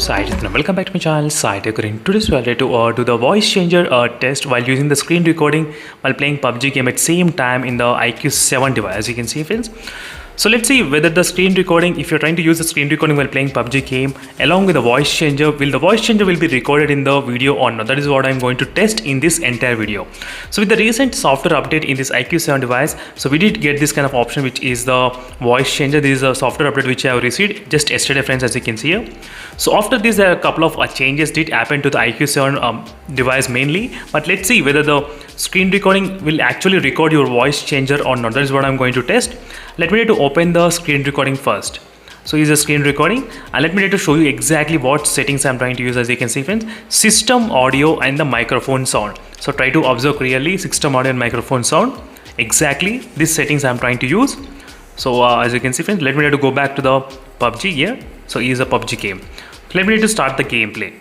Sai and welcome back to my channel Sai Tech. In today's video to do the voice changer test while using the screen recording while playing PUBG game at same time in the IQ7 device, as you can see friends. So let's see whether the screen recording, if you're trying to use the screen recording while playing PUBG game along with the voice changer, will the voice changer will be recorded in the video or not? That is what I'm going to test in this entire video. So with the recent software update in this IQ7 device, so we did get this kind of option, which is the voice changer. This is a software update which I have received just yesterday friends, as you can see here. So after this, there are a couple of changes did happen to the IQ7 device mainly, but let's see whether the screen recording will actually record your voice changer or not. That is what I'm going to test. Let me try to open the screen recording first. So here's a screen recording, and let me try to show you exactly what settings I'm trying to use. As you can see friends, system audio and the microphone sound. So try to observe clearly system audio and microphone sound. Exactly these settings I'm trying to use. So as you can see friends, let me try to go back to the PUBG here. So here's a PUBG game. Let me try to start the gameplay.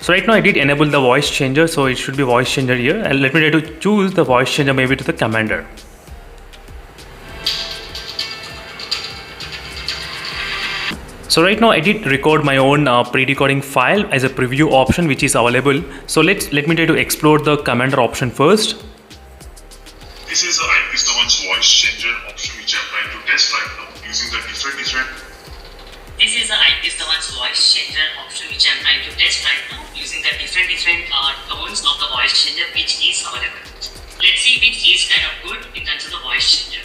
So right now I did enable the voice changer, so it should be voice changer here, and let me try to choose the voice changer maybe to the commander. So right now I did record my own pre-recording file as a preview option which is available. So let me try to explore the commander option first. This is IQ7's voice changer option which I'm trying to test right now using the different This is the IQ7's voice changer option which I'm trying to test right now using the different tones of the voice changer which is available. Let's see which is kind of good in terms of the voice changer.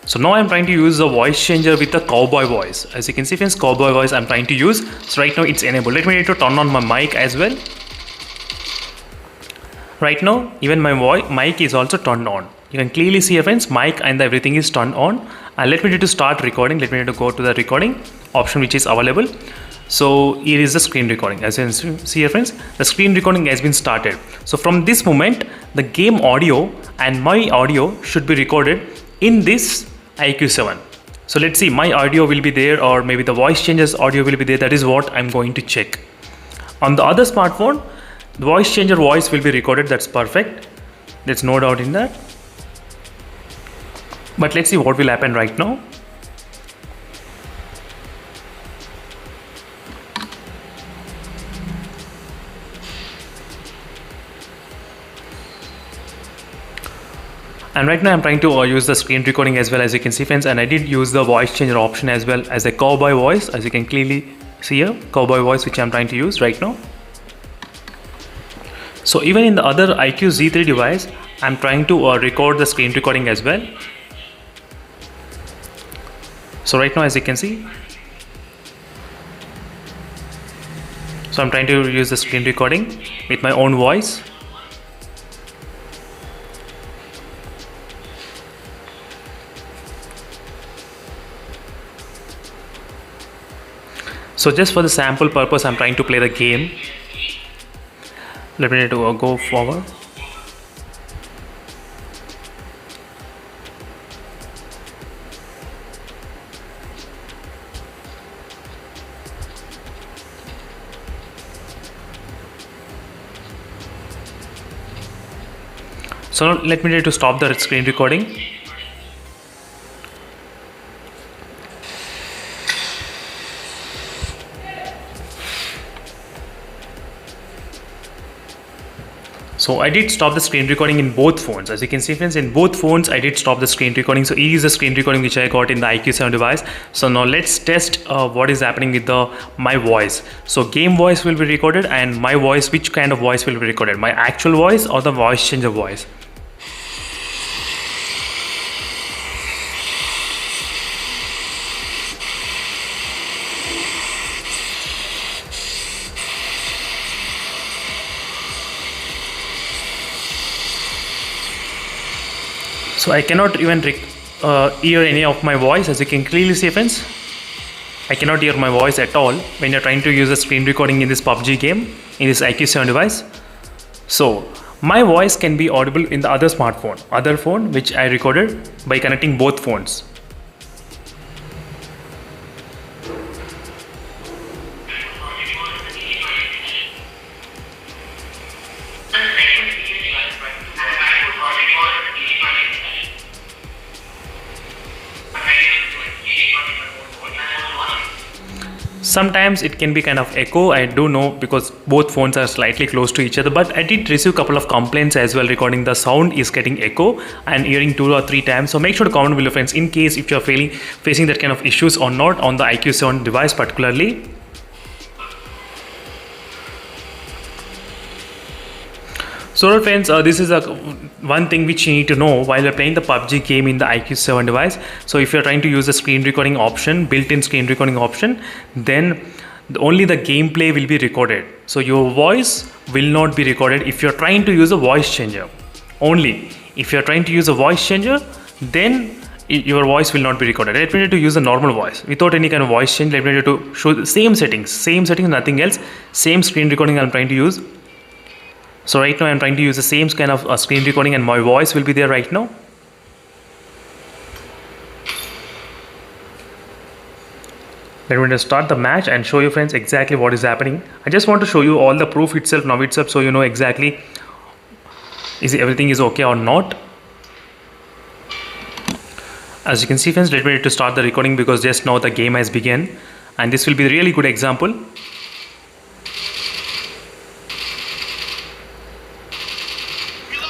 So now I'm trying to use the voice changer with the cowboy voice. As you can see friends, cowboy voice I'm trying to use. So right now it's enabled. Let me try to turn on my mic as well. Right now even my mic is also turned on. You can clearly see friends, mic and everything is turned on. And let me try to start recording. Let me try to go to the recording option which is available. So here is the screen recording. As you can see here friends, the screen recording has been started. So from this moment, the game audio and my audio should be recorded in this IQ7. So let's see, my audio will be there or maybe the voice changer's audio will be there. That is what I'm going to check. On the other smartphone, the voice changer voice will be recorded. That's perfect. There's no doubt in that. But let's see what will happen right now. And right now I'm trying to use the screen recording as well, as you can see friends, and I did use the voice changer option as well as a cowboy voice, as you can clearly see here, cowboy voice which I'm trying to use right now. So even in the other IQ Z3 device, I'm trying to record the screen recording as well. So right now as you can see, so I'm trying to use the screen recording with my own voice. So just for the sample purpose, I'm trying to play the game. Let me go forward. So let me try to stop the screen recording. So I did stop the screen recording in both phones. As you can see friends, in both phones I did stop the screen recording. So here is the screen recording which I got in the IQ7 device. So now let's test what is happening with my voice. So game voice will be recorded, and my voice, which kind of voice will be recorded? My actual voice or the voice changer voice? So I cannot even hear any of my voice. As you can clearly see friends, I cannot hear my voice at all when you're trying to use a screen recording in this PUBG game, in this IQ7 device. So my voice can be audible in the other phone which I recorded by connecting both phones. Sometimes it can be kind of echo, I do know, because both phones are slightly close to each other, but I did receive a couple of complaints as well regarding the sound is getting echo and hearing 2 or 3 times. So make sure to comment below, friends, in case if you're facing that kind of issues or not on the IQ7 device particularly. So friends, this is one thing which you need to know while you're playing the PUBG game in the IQ7 device. So if you're trying to use the screen recording option, built-in screen recording option, then only the gameplay will be recorded. So your voice will not be recorded if you're trying to use a voice changer. Only if you're trying to use a voice changer, then your voice will not be recorded. Let me need to use a normal voice without any kind of voice change. Let me need to show the same settings, nothing else, same screen recording I'm trying to use. So right now I'm trying to use the same kind of screen recording and my voice will be there right now. Let me just start the match and show you, friends, exactly what is happening. I just want to show you all the proof itself so you know exactly everything is okay or not. As you can see, friends, let me to start the recording because just now the game has begun and this will be a really good example.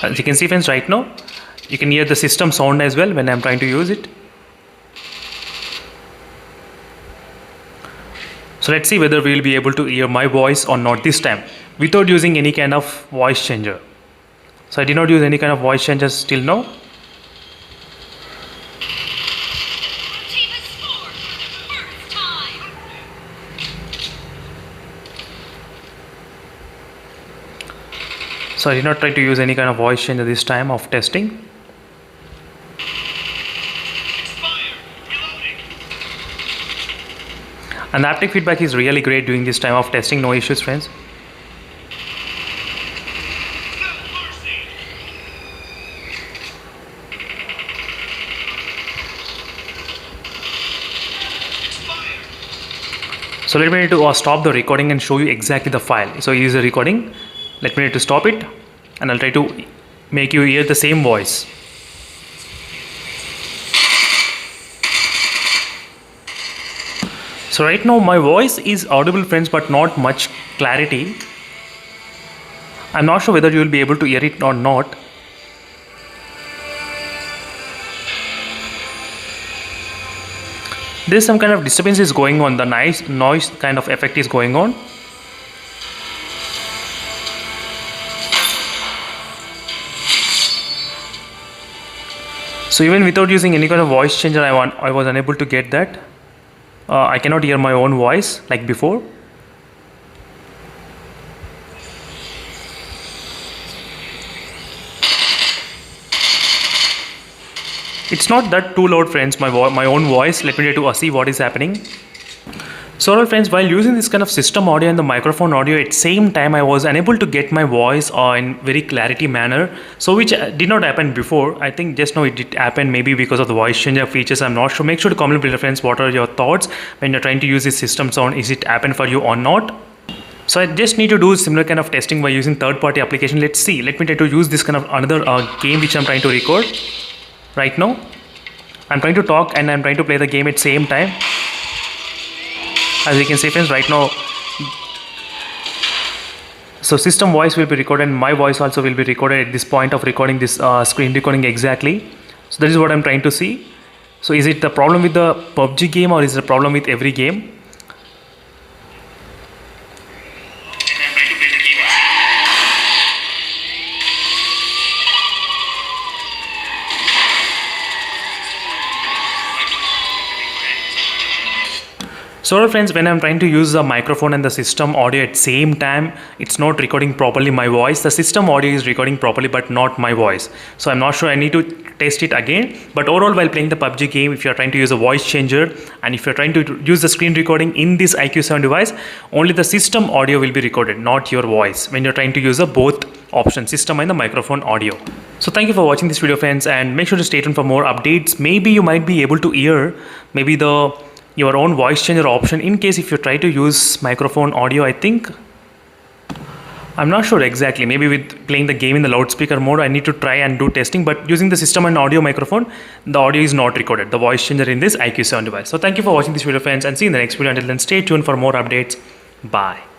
As you can see, friends, right now you can hear the system sound as well when I'm trying to use it. So let's see whether we will be able to hear my voice or not this time without using any kind of voice changer. So I did not use any kind of voice changers till now. So I did not try to use any kind of voice changer this time of testing. And the haptic feedback is really great during this time of testing, no issues, friends. So let me need to stop the recording and show you exactly the file. So here is the recording. Let me need to stop it and I'll try to make you hear the same voice. So right now my voice is audible, friends, but not much clarity. I'm not sure whether you will be able to hear it or not. There's some kind of disturbance is going on, the noise kind of effect is going on. So even without using any kind of voice changer, I was unable to get that. I cannot hear my own voice like before. It's not that too loud, friends, my own voice. Let me try to see what is happening. So all friends, while using this kind of system audio and the microphone audio at same time, I was unable to get my voice in very clarity manner. So which did not happen before. I think just now it did happen, maybe because of the voice changer features. I'm not sure. Make sure to comment below, friends, what are your thoughts when you're trying to use this system sound. Is it happen for you or not? So I just need to do similar kind of testing by using third-party application. Let's see. Let me try to use this kind of another game which I'm trying to record right now. I'm trying to talk and I'm trying to play the game at same time. As you can see, friends, right now, so system voice will be recorded and my voice also will be recorded at this point of recording this screen recording exactly. So that is what I'm trying to see. So is it the problem with the PUBG game or is it a problem with every game? So friends, when I'm trying to use the microphone and the system audio at same time, it's not recording properly my voice. The system audio is recording properly but not my voice. So I'm not sure, I need to test it again. But overall, while playing the PUBG game, if you're trying to use a voice changer and if you're trying to use the screen recording in this IQ7 device, only the system audio will be recorded, not your voice, when you're trying to use both options, system and the microphone audio. So thank you for watching this video, friends, and make sure to stay tuned for more updates. Maybe you might be able to hear maybe your own voice changer option in case if you try to use microphone audio. I think I'm not sure exactly. Maybe with playing the game in the loudspeaker mode, I need to try and do testing. But using the system and audio microphone, the audio is not recorded. The voice changer in this IQ7 device. So thank you for watching this video, friends, and see you in the next video. Until then, stay tuned for more updates. Bye.